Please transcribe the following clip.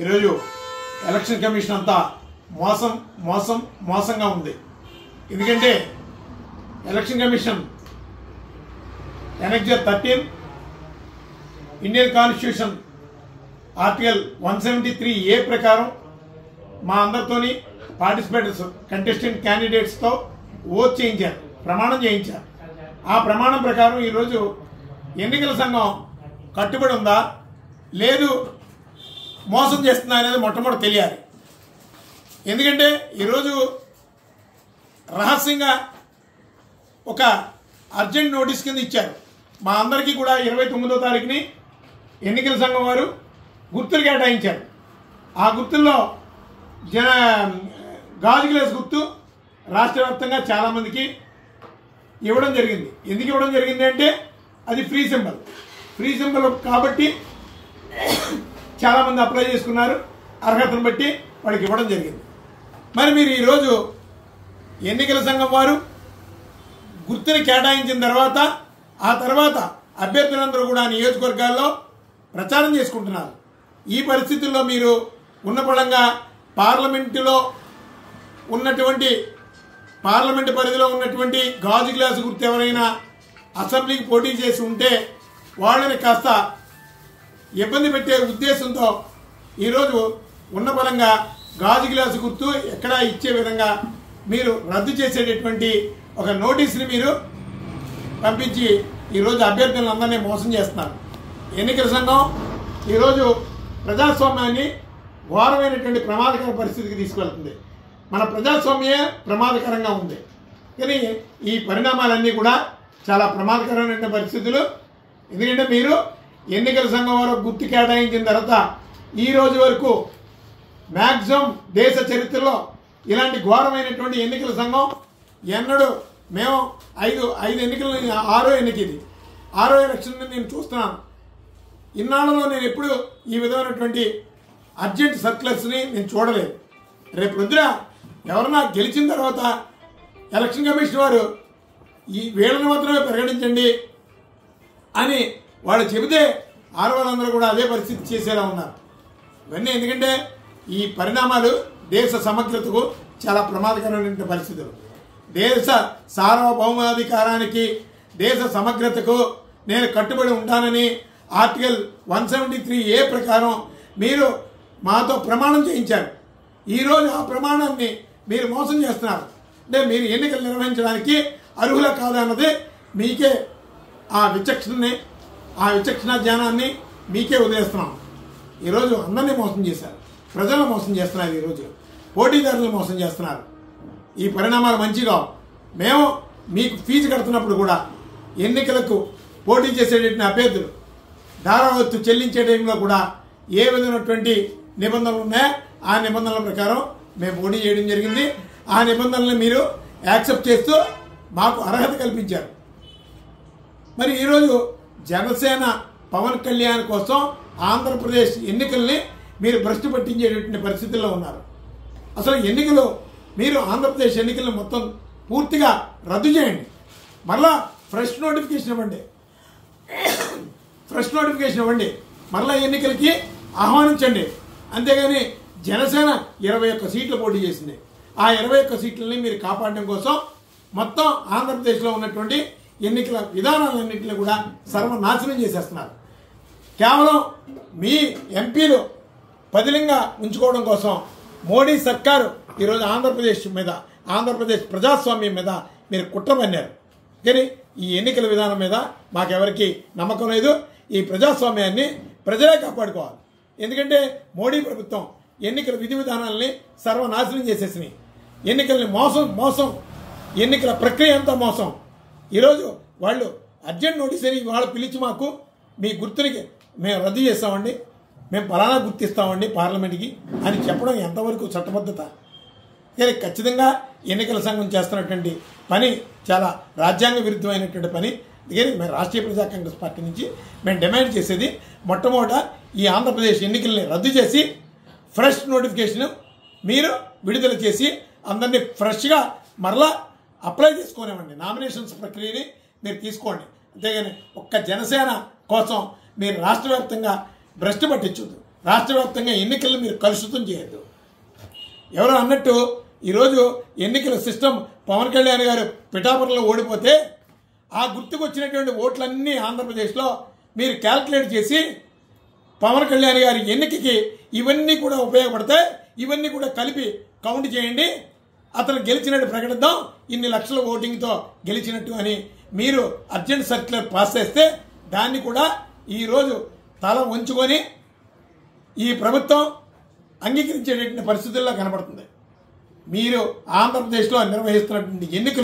ఈరోజు election commission అంతా మోసంగా ఉంది. ఎందుకంటే election commission annexure 13 Indian constitution article 173A ప్రకారం మా అందరితోని పార్టిసిపేటర్స్ కంటెస్టెంట్ క్యాండిడేట్స్తో ఓత్ చేయించారు, ప్రమాణం చేయించారు. ఆ ప్రమాణం ప్రకారం ఈరోజు ఎన్నికల సంఘం కట్టుబడి ఉందా లేదు మోసం చేస్తుందా అనేది మొట్టమొదటి తెలియాలి. ఎందుకంటే ఈరోజు రహస్యంగా ఒక అర్జెంట్ నోటీస్ కింద ఇచ్చారు. మా అందరికీ కూడా 29వ తారీఖుని ఎన్నికల సంఘం వారు గుర్తులు కేటాయించారు. ఆ గుర్తుల్లో గాజు గ్లాస్ గుర్తు రాష్ట్ర వ్యాప్తంగా చాలామందికి ఇవ్వడం జరిగింది. ఎందుకు ఇవ్వడం జరిగింది అంటే అది ఫ్రీ సింబల్ కాబట్టి చాలామంది అప్లై చేసుకున్నారు. అర్హతను బట్టి వాళ్ళకి ఇవ్వడం జరిగింది. మరి మీరు ఈరోజు ఎన్నికల సంఘం వారు గుర్తుని కేటాయించిన తర్వాత ఆ తర్వాత అభ్యర్థులందరూ కూడా నియోజకవర్గాల్లో ప్రచారం చేసుకుంటున్నారు. ఈ పరిస్థితుల్లో మీరు ఉన్న పడంగా పార్లమెంటు పరిధిలో ఉన్నటువంటి గాజు గ్లాసు గుర్తు ఎవరైనా అసెంబ్లీకి పోటీ చేసి ఉంటే వాళ్ళని కాస్త ఇబ్బంది పెట్టే ఉద్దేశంతో ఈరోజు ఉన్న పరంగా గాజు గ్లాసు గుర్తు ఎక్కడా ఇచ్చే విధంగా మీరు రద్దు చేసేటటువంటి ఒక నోటీస్ని మీరు పంపించి ఈరోజు అభ్యర్థులందరినీ మోసం చేస్తున్నారు. ఎన్నికల సంఘం ఈరోజు ప్రజాస్వామ్యాన్ని ఘోరమైనటువంటి ప్రమాదకర పరిస్థితికి తీసుకెళ్తుంది. మన ప్రజాస్వామ్యే ప్రమాదకరంగా ఉంది. కానీ ఈ పరిణామాలన్నీ కూడా చాలా ప్రమాదకరమైన పరిస్థితులు. ఎందుకంటే మీరు ఎన్నికల సంఘం వారు గుర్తు కేటాయించిన తర్వాత ఈ రోజు వరకు మ్యాక్సిమం దేశ చరిత్రలో ఇలాంటి ఘోరమైనటువంటి ఎన్నికల సంఘం ఎన్నడూ మేము ఐదు ఎన్నికలు, ఆరో ఎలక్షన్ నేను చూస్తున్నాను. ఇన్నాళ్ళలో నేను ఎప్పుడు ఈ విధమైనటువంటి అర్జెంట్ సర్క్యులర్స్ని నేను చూడలేదు. రేపు పొద్దున ఎవరన్నా గెలిచిన తర్వాత ఎలక్షన్ కమిషన్ వారు ఈ వీళ్ళని మాత్రమే ప్రకటించండి అని వాళ్ళు చెబితే ఆడవాళ్ళందరూ కూడా అదే పరిస్థితి చేసేలా ఉన్నారు. ఇవన్నీ ఎందుకంటే ఈ పరిణామాలు దేశ సమగ్రతకు చాలా ప్రమాదకరమైన పరిస్థితులు. దేశ సార్వభౌమాధికారానికి, దేశ సమగ్రతకు నేను కట్టుబడి ఉంటానని ఆర్టికల్ 173A ప్రకారం మీరు మాతో ప్రమాణం చేయించారు. ఈరోజు ఆ ప్రమాణాన్ని మీరు మోసం చేస్తున్నారు. అంటే మీరు ఎన్నికలు నిర్వహించడానికి అర్హుల కాదన్నది మీకే ఆ విచక్షణ జ్ఞానాన్ని మీకే వదిలేస్తున్నాం. ఈరోజు అందరినీ మోసం చేశారు, ప్రజలను మోసం చేస్తున్నారు, ఈరోజు పోటీదారులను మోసం చేస్తున్నారు. ఈ పరిణామాలు మంచిగా మేము మీకు ఫీజు కడుతున్నప్పుడు కూడా ఎన్నికలకు పోటీ చేసేటటువంటి అభ్యర్థులు ధారావత్తు చెల్లించే టైంలో కూడా ఏ విధమైనటువంటి నిబంధనలు ఉన్నాయో ఆ నిబంధనల ప్రకారం మేము పోటీ చేయడం జరిగింది. ఆ నిబంధనలను మీరు యాక్సెప్ట్ చేస్తూ మాకు అర్హత కల్పించారు. మరి ఈరోజు జనసేన పవన్ కళ్యాణ్ కోసం ఆంధ్రప్రదేశ్ ఎన్నికల్ని మీరు భ్రష్టు పట్టించేటటువంటి పరిస్థితుల్లో ఉన్నారు. అసలు ఎన్నికలు మీరు ఆంధ్రప్రదేశ్ ఎన్నికలను మొత్తం పూర్తిగా రద్దు చేయండి. మరలా ఫ్రెష్ నోటిఫికేషన్ ఇవ్వండి. మరలా ఎన్నికలకి ఆహ్వానించండి. అంతేగాని జనసేన 21 సీట్లు పోటీ చేసింది. ఆ 21 సీట్లని మీరు కాపాడడం కోసం మొత్తం ఆంధ్రప్రదేశ్లో ఉన్నటువంటి ఎన్నికల విధానాలన్నింటినీ కూడా సర్వనాశనం చేసేస్తున్నారు. కేవలం మీ ఎంపీలు పదిలంగా ఉంచుకోవడం కోసం మోడీ సర్కారు ఈరోజు ఆంధ్రప్రదేశ్ ప్రజాస్వామ్యం మీద మీరు కుట్ర పన్నారు. కానీ ఈ ఎన్నికల విధానం మీద మాకెవరికి నమ్మకం లేదు. ఈ ప్రజాస్వామ్యాన్ని ప్రజలే కాపాడుకోవాలి. ఎందుకంటే మోడీ ప్రభుత్వం ఎన్నికల విధి విధానాలని సర్వనాశనం చేసేసినాయి. ఎన్నికల్ని మోసం ఎన్నికల ప్రక్రియ అంతా మోసం. ఈరోజు వాళ్ళు అర్జెంట్ నోటీస్ అని వాళ్ళు పిలిచి మాకు మీ గుర్తునికి మేము రద్దు చేస్తామండి, మేము ఫలానా గుర్తిస్తామండి పార్లమెంట్కి అని చెప్పడం ఎంతవరకు చట్టబద్ధత? కానీ ఖచ్చితంగా ఎన్నికల సంఘం చేస్తున్నటువంటి పని చాలా రాజ్యాంగ విరుద్ధమైనటువంటి పని. అందుకని మేము రాష్ట్రీయ ప్రజా కాంగ్రెస్ పార్టీ నుంచి మేము డిమాండ్ చేసేది మొట్టమొదట ఈ ఆంధ్రప్రదేశ్ ఎన్నికల్ని రద్దు చేసి ఫ్రెష్ నోటిఫికేషన్ మీరు విడుదల చేసి అందరినీ ఫ్రెష్గా మరలా అప్లై చేసుకోనివ్వండి. నామినేషన్స్ ప్రక్రియని మీరు తీసుకోండి. అంతేగాని ఒక్క జనసేన కోసం మీరు రాష్ట్ర వ్యాప్తంగా భ్రష్టు పట్టించొద్దు. రాష్ట్ర వ్యాప్తంగా ఎన్నికలను మీరు కలుషితం చేయొద్దు. ఎవరో అన్నట్టు ఈరోజు ఎన్నికల సిస్టమ్ పవన్ కళ్యాణ్ గారు పిఠాపురంలో ఓడిపోతే ఆ గుర్తుకు వచ్చినటువంటి ఓట్లన్నీ ఆంధ్రప్రదేశ్లో మీరు క్యాల్కులేట్ చేసి పవన్ కళ్యాణ్ గారి ఎన్నికకి ఇవన్నీ కూడా ఉపయోగపడతాయి, ఇవన్నీ కూడా కలిపి కౌంట్ చేయండి, అతను గెలిచినట్టు ప్రకటిద్దాం, ఇన్ని లక్షల ఓటింగ్తో గెలిచినట్టు అని మీరు అర్జెంట్ సర్క్యులర్ పాస్ చేస్తే దాన్ని కూడా ఈరోజు తల వంచుకొని ఈ ప్రభుత్వం అంగీకరించేటటువంటి పరిస్థితుల్లో కనబడుతుంది. మీరు ఆంధ్రప్రదేశ్లో నిర్వహిస్తున్నటువంటి ఎన్నికలు